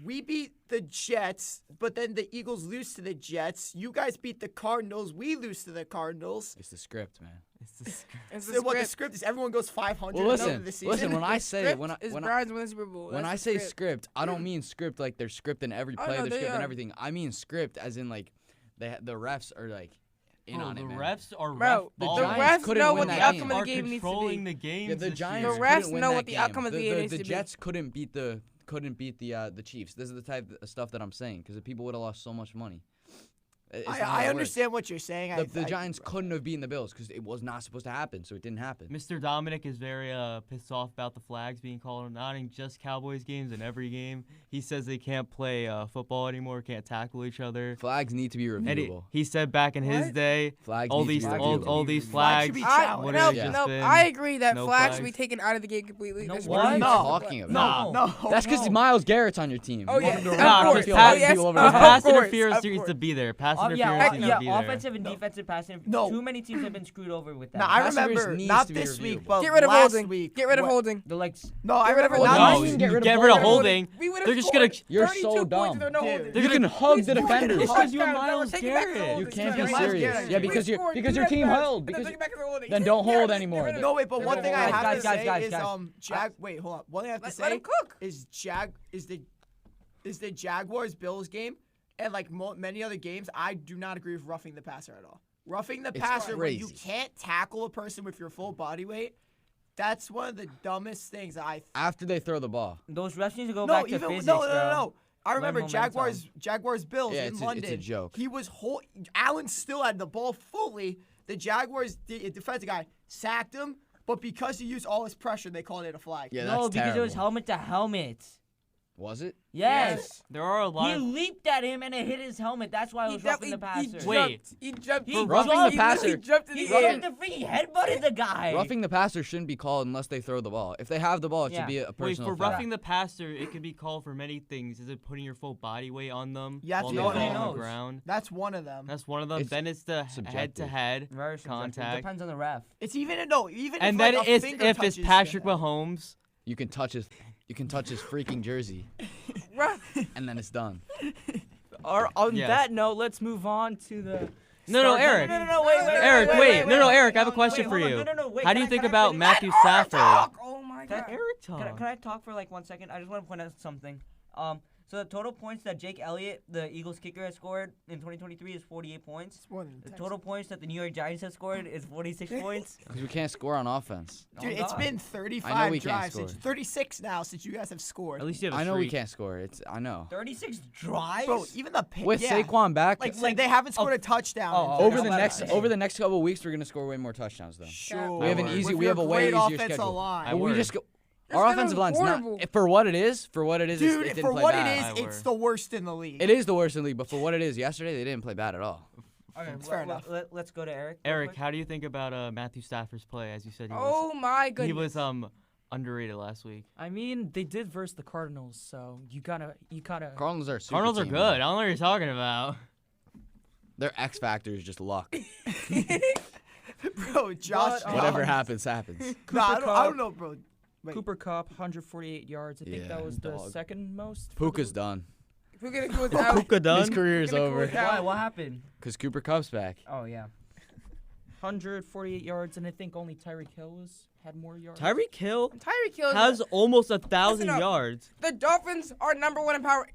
[SPEAKER 1] We beat the Jets, but then the Eagles lose to the Jets. You guys beat the Cardinals. We lose to the Cardinals.
[SPEAKER 4] It's the script, man.
[SPEAKER 3] It's
[SPEAKER 1] So what the script is? Everyone goes 500
[SPEAKER 4] Well,
[SPEAKER 1] over
[SPEAKER 4] listen,
[SPEAKER 1] the season.
[SPEAKER 4] listen. When I say
[SPEAKER 3] Is
[SPEAKER 4] when
[SPEAKER 3] Browns win the Super Bowl.
[SPEAKER 4] when
[SPEAKER 3] That's
[SPEAKER 4] I
[SPEAKER 3] the
[SPEAKER 4] say
[SPEAKER 3] script.
[SPEAKER 4] script, I don't mean script like they're scripting every
[SPEAKER 3] Oh,
[SPEAKER 4] play,
[SPEAKER 3] no,
[SPEAKER 4] they're
[SPEAKER 3] they
[SPEAKER 4] scripting
[SPEAKER 3] are.
[SPEAKER 4] everything. I mean script as in like the refs are like in
[SPEAKER 2] Oh,
[SPEAKER 4] on
[SPEAKER 2] the
[SPEAKER 4] it, man.
[SPEAKER 2] refs are
[SPEAKER 3] Bro,
[SPEAKER 4] The
[SPEAKER 2] ref
[SPEAKER 3] the
[SPEAKER 4] Giants
[SPEAKER 3] refs
[SPEAKER 4] couldn't
[SPEAKER 3] know
[SPEAKER 4] win
[SPEAKER 3] what the
[SPEAKER 4] that
[SPEAKER 3] outcome
[SPEAKER 4] game.
[SPEAKER 3] of the game needs to
[SPEAKER 2] controlling
[SPEAKER 3] be.
[SPEAKER 2] the games
[SPEAKER 4] Yeah, the
[SPEAKER 2] this
[SPEAKER 4] Giants
[SPEAKER 2] year.
[SPEAKER 3] The refs
[SPEAKER 4] couldn't win
[SPEAKER 3] know
[SPEAKER 4] that
[SPEAKER 3] what the
[SPEAKER 4] game.
[SPEAKER 3] outcome of the game needs
[SPEAKER 4] the
[SPEAKER 3] to be.
[SPEAKER 4] Jets couldn't beat the Chiefs. This is the type of stuff that I'm saying because the people would have lost so much money. It's not how
[SPEAKER 1] I
[SPEAKER 4] it
[SPEAKER 1] understand what you're saying.
[SPEAKER 4] works. The Giants couldn't have beaten the Bills because it was not supposed to happen, so it didn't happen.
[SPEAKER 2] Mr. Dominic is very pissed off about the flags being called not in just Cowboys games, in every game. He says they can't play football anymore, can't tackle each other.
[SPEAKER 4] Flags need to be
[SPEAKER 2] And
[SPEAKER 4] reviewable.
[SPEAKER 2] he said back in his
[SPEAKER 3] What?
[SPEAKER 2] day,
[SPEAKER 4] Flags
[SPEAKER 2] all
[SPEAKER 4] need
[SPEAKER 2] these
[SPEAKER 4] to be
[SPEAKER 2] all,
[SPEAKER 4] reviewable.
[SPEAKER 2] all these
[SPEAKER 1] Flags should
[SPEAKER 2] flags.
[SPEAKER 1] be
[SPEAKER 3] I,
[SPEAKER 1] challenged.
[SPEAKER 2] Would
[SPEAKER 3] no,
[SPEAKER 2] have
[SPEAKER 4] just
[SPEAKER 3] no,
[SPEAKER 2] been
[SPEAKER 3] I agree that
[SPEAKER 2] no
[SPEAKER 3] flags should
[SPEAKER 2] flags.
[SPEAKER 3] be taken out of the game completely.
[SPEAKER 5] No,
[SPEAKER 3] That's
[SPEAKER 5] what
[SPEAKER 3] what
[SPEAKER 5] are you
[SPEAKER 3] I'm
[SPEAKER 4] talking
[SPEAKER 3] about?
[SPEAKER 4] about?
[SPEAKER 1] No.
[SPEAKER 4] That's because Miles Garrett's on your team.
[SPEAKER 3] Oh,
[SPEAKER 4] You want
[SPEAKER 3] yeah.
[SPEAKER 4] him to
[SPEAKER 3] Of
[SPEAKER 4] run
[SPEAKER 3] course.
[SPEAKER 4] people
[SPEAKER 3] Oh,
[SPEAKER 4] over
[SPEAKER 3] yes.
[SPEAKER 4] people over
[SPEAKER 3] Of
[SPEAKER 4] the
[SPEAKER 2] Pass
[SPEAKER 3] course,
[SPEAKER 2] interference
[SPEAKER 3] of
[SPEAKER 2] needs
[SPEAKER 3] course.
[SPEAKER 2] to be there. Pass
[SPEAKER 5] Yeah,
[SPEAKER 2] interference needs to be there.
[SPEAKER 5] offensive and defensive passing.
[SPEAKER 1] No.
[SPEAKER 5] Too many teams have been screwed over with that.
[SPEAKER 1] No, I
[SPEAKER 4] Pass
[SPEAKER 1] remember
[SPEAKER 4] interference needs
[SPEAKER 1] not
[SPEAKER 4] to be
[SPEAKER 1] this week,
[SPEAKER 4] reviewable.
[SPEAKER 1] but
[SPEAKER 3] Get rid of
[SPEAKER 1] last
[SPEAKER 3] holding.
[SPEAKER 1] week.
[SPEAKER 3] Get rid of
[SPEAKER 1] what-
[SPEAKER 3] holding.
[SPEAKER 5] The like.
[SPEAKER 1] No, I
[SPEAKER 3] Get rid of
[SPEAKER 1] remember
[SPEAKER 3] holding.
[SPEAKER 1] not
[SPEAKER 2] No,
[SPEAKER 1] this
[SPEAKER 2] you
[SPEAKER 1] week.
[SPEAKER 4] get rid of
[SPEAKER 2] get rid of
[SPEAKER 4] holding.
[SPEAKER 2] holding.
[SPEAKER 3] We would have
[SPEAKER 2] They're just gonna.
[SPEAKER 4] You're
[SPEAKER 3] 32
[SPEAKER 4] so
[SPEAKER 3] points
[SPEAKER 4] dumb.
[SPEAKER 3] if there were no
[SPEAKER 1] Dude.
[SPEAKER 3] holding.
[SPEAKER 2] They're
[SPEAKER 4] You
[SPEAKER 2] gonna-
[SPEAKER 4] can hug the
[SPEAKER 3] We scored
[SPEAKER 4] defenders.
[SPEAKER 3] touchdowns.
[SPEAKER 2] Because you're
[SPEAKER 3] We're
[SPEAKER 2] Myles
[SPEAKER 3] taking back the
[SPEAKER 2] Garrett.
[SPEAKER 3] holding.
[SPEAKER 4] You can't be
[SPEAKER 1] Myles
[SPEAKER 4] serious.
[SPEAKER 1] Garrett.
[SPEAKER 4] Yeah,
[SPEAKER 3] We
[SPEAKER 4] because
[SPEAKER 3] scored
[SPEAKER 4] because
[SPEAKER 3] two
[SPEAKER 4] your team
[SPEAKER 3] touchdowns,
[SPEAKER 4] held.
[SPEAKER 3] and then
[SPEAKER 4] Because
[SPEAKER 3] taking back the holding.
[SPEAKER 4] then don't
[SPEAKER 3] Yeah,
[SPEAKER 4] hold
[SPEAKER 3] get
[SPEAKER 4] anymore.
[SPEAKER 3] rid of it.
[SPEAKER 1] No, wait, but
[SPEAKER 3] Get
[SPEAKER 1] one
[SPEAKER 3] rid
[SPEAKER 1] thing
[SPEAKER 3] of
[SPEAKER 1] I
[SPEAKER 3] it.
[SPEAKER 1] have
[SPEAKER 5] Guys,
[SPEAKER 1] to
[SPEAKER 5] guys,
[SPEAKER 1] say
[SPEAKER 5] guys,
[SPEAKER 1] is
[SPEAKER 5] guys.
[SPEAKER 1] wait, hold on. One thing I have to
[SPEAKER 3] Let him
[SPEAKER 1] say
[SPEAKER 3] cook.
[SPEAKER 1] is the Jaguars Bills game and like many other games. I do not agree with roughing the passer at all. Roughing the
[SPEAKER 4] It's
[SPEAKER 1] passer when you
[SPEAKER 4] crazy.
[SPEAKER 1] can't tackle a person with your full body weight. That's one of the dumbest things
[SPEAKER 4] after they throw the ball.
[SPEAKER 5] Those refs need to go
[SPEAKER 1] No,
[SPEAKER 5] back to
[SPEAKER 1] even
[SPEAKER 5] physics,
[SPEAKER 1] no.
[SPEAKER 5] bro.
[SPEAKER 1] I
[SPEAKER 5] Learn
[SPEAKER 1] remember
[SPEAKER 5] momentum.
[SPEAKER 1] Jaguars Bills
[SPEAKER 4] Yeah,
[SPEAKER 1] in
[SPEAKER 4] it's a
[SPEAKER 1] London.
[SPEAKER 4] joke.
[SPEAKER 1] He was Allen still had the ball fully. The Jaguars defensive guy sacked him, but because he used all his pressure, they called it a flag.
[SPEAKER 4] Yeah,
[SPEAKER 5] No,
[SPEAKER 4] that's
[SPEAKER 5] because
[SPEAKER 4] terrible.
[SPEAKER 5] it was helmet to helmet.
[SPEAKER 4] Was it?
[SPEAKER 5] Yes.
[SPEAKER 2] There are a lot
[SPEAKER 5] He
[SPEAKER 2] of.
[SPEAKER 5] leaped at him and it hit his helmet. That's why it was roughing the passer.
[SPEAKER 2] Wait.
[SPEAKER 3] He jumped.
[SPEAKER 5] He
[SPEAKER 4] roughing
[SPEAKER 5] jumped.
[SPEAKER 4] the passer-
[SPEAKER 3] He jumped in
[SPEAKER 5] He
[SPEAKER 3] the air.
[SPEAKER 5] jumped the free. He headbutted the guy.
[SPEAKER 4] Roughing the passer shouldn't be called unless they throw the ball. If they have the ball, it
[SPEAKER 5] Yeah.
[SPEAKER 4] should be a
[SPEAKER 2] Wait,
[SPEAKER 4] personal
[SPEAKER 2] for
[SPEAKER 4] foul.
[SPEAKER 2] roughing the passer, it could be called for many things. Is it putting your full body weight on them
[SPEAKER 1] Yeah,
[SPEAKER 2] while
[SPEAKER 1] that's
[SPEAKER 2] they're
[SPEAKER 1] one of
[SPEAKER 2] on
[SPEAKER 5] those.
[SPEAKER 2] the ground?
[SPEAKER 1] That's one of them.
[SPEAKER 2] That's one of them.
[SPEAKER 4] It's
[SPEAKER 2] Then it's the
[SPEAKER 4] subjective.
[SPEAKER 2] head-to-head
[SPEAKER 5] Very subjective.
[SPEAKER 2] contact.
[SPEAKER 5] Depends on the ref.
[SPEAKER 1] It's even
[SPEAKER 2] And
[SPEAKER 1] if
[SPEAKER 2] then
[SPEAKER 1] like a
[SPEAKER 2] it's
[SPEAKER 1] finger
[SPEAKER 2] if it's
[SPEAKER 1] touches
[SPEAKER 2] Patrick
[SPEAKER 1] your-
[SPEAKER 2] Mahomes.
[SPEAKER 4] You can touch his freaking jersey, and then it's done.
[SPEAKER 6] On
[SPEAKER 2] Yes.
[SPEAKER 6] that note, let's move on to the.
[SPEAKER 2] No, Eric.
[SPEAKER 5] No, wait.
[SPEAKER 2] Eric, wait. No, Eric, I have a question
[SPEAKER 5] wait,
[SPEAKER 2] for
[SPEAKER 5] hold
[SPEAKER 2] you.
[SPEAKER 5] on. No, wait.
[SPEAKER 2] How do
[SPEAKER 5] Can
[SPEAKER 2] you
[SPEAKER 5] I-
[SPEAKER 2] think
[SPEAKER 5] can I
[SPEAKER 2] about
[SPEAKER 5] finish?
[SPEAKER 2] Matthew
[SPEAKER 3] Let Eric
[SPEAKER 2] Stafford?
[SPEAKER 3] talk. Oh my
[SPEAKER 5] Can I-
[SPEAKER 3] god.
[SPEAKER 2] Eric
[SPEAKER 5] Can
[SPEAKER 2] talk.
[SPEAKER 5] I talk for like 1 second? I just want to point out something. So the total points that Jake Elliott, the Eagles kicker, has scored in 2023 is 48 points.
[SPEAKER 1] It's more than
[SPEAKER 5] The
[SPEAKER 1] 10.
[SPEAKER 5] total points that the New York Giants have scored is 46 points.
[SPEAKER 4] Because we can't score on offense.
[SPEAKER 1] Dude,
[SPEAKER 5] Oh,
[SPEAKER 1] it's
[SPEAKER 5] God.
[SPEAKER 1] been
[SPEAKER 4] I know
[SPEAKER 1] 35
[SPEAKER 4] we can't
[SPEAKER 1] drives, since,
[SPEAKER 4] score.
[SPEAKER 1] 36 now since you guys have scored.
[SPEAKER 2] At least you have a
[SPEAKER 4] I know we
[SPEAKER 2] streak.
[SPEAKER 4] can't score. I know.
[SPEAKER 5] 36 drives?
[SPEAKER 1] Bro, even the pick.
[SPEAKER 4] With
[SPEAKER 1] yeah.
[SPEAKER 4] Saquon back,
[SPEAKER 1] Like they haven't scored a touchdown.
[SPEAKER 5] Oh,
[SPEAKER 1] in
[SPEAKER 4] over
[SPEAKER 5] oh,
[SPEAKER 4] the
[SPEAKER 5] oh,
[SPEAKER 4] next
[SPEAKER 5] oh,
[SPEAKER 4] over the next couple of weeks, we're gonna score way more touchdowns though.
[SPEAKER 1] Sure.
[SPEAKER 4] We have an
[SPEAKER 2] With
[SPEAKER 4] easy.
[SPEAKER 1] With
[SPEAKER 4] We have a
[SPEAKER 1] your
[SPEAKER 4] way
[SPEAKER 1] great
[SPEAKER 4] easier
[SPEAKER 1] offensive
[SPEAKER 4] schedule.
[SPEAKER 1] line.
[SPEAKER 4] But we
[SPEAKER 2] word.
[SPEAKER 4] just go.
[SPEAKER 3] Your
[SPEAKER 4] Our
[SPEAKER 3] schedule's
[SPEAKER 4] offensive line's not
[SPEAKER 3] horrible.
[SPEAKER 4] for what it is. For what it is, it
[SPEAKER 1] Dude,
[SPEAKER 4] didn't
[SPEAKER 1] for
[SPEAKER 4] play
[SPEAKER 1] what
[SPEAKER 4] bad.
[SPEAKER 1] it is, it's the worst in the league.
[SPEAKER 4] It is the worst in the league, but for what it is, yesterday they didn't play bad at all.
[SPEAKER 5] Okay,
[SPEAKER 1] Fair enough.
[SPEAKER 5] Let's go to Eric. real
[SPEAKER 2] Eric,
[SPEAKER 5] quick.
[SPEAKER 2] how do you think about Matthew Stafford's play? As you said,
[SPEAKER 3] Oh my
[SPEAKER 2] he
[SPEAKER 3] goodness.
[SPEAKER 2] was underrated last week.
[SPEAKER 6] I mean, they did verse the Cardinals, so you gotta.
[SPEAKER 4] Cardinals are a super
[SPEAKER 2] Cardinals are
[SPEAKER 4] team,
[SPEAKER 2] good.
[SPEAKER 4] man.
[SPEAKER 2] I don't know what you're talking about.
[SPEAKER 4] Their X factor is just luck.
[SPEAKER 1] Bro, Josh.
[SPEAKER 6] But,
[SPEAKER 4] Whatever
[SPEAKER 1] Jacobs.
[SPEAKER 4] happens.
[SPEAKER 1] Nah, I
[SPEAKER 6] Cooper
[SPEAKER 1] don't
[SPEAKER 6] Kupp-
[SPEAKER 1] know, bro. Wait.
[SPEAKER 6] Cooper Cup, 148 yards. I think
[SPEAKER 4] Yeah,
[SPEAKER 6] that was the
[SPEAKER 4] dog.
[SPEAKER 6] second most. for the
[SPEAKER 4] Puka's
[SPEAKER 6] week.
[SPEAKER 4] done.
[SPEAKER 3] We're gonna go without.
[SPEAKER 2] Puka
[SPEAKER 4] His
[SPEAKER 2] done.
[SPEAKER 4] career is
[SPEAKER 3] Gonna go
[SPEAKER 4] over
[SPEAKER 3] without-
[SPEAKER 5] Why? What happened?
[SPEAKER 4] because Cooper Kupp's back.
[SPEAKER 5] Oh, yeah.
[SPEAKER 6] 148 yards, and I think only Tyreek Hill had more yards.
[SPEAKER 2] Tyreek Hill
[SPEAKER 3] Tyreek Hill.
[SPEAKER 2] has almost 1,000
[SPEAKER 3] Listen up.
[SPEAKER 2] yards.
[SPEAKER 3] The Dolphins are #1 in power.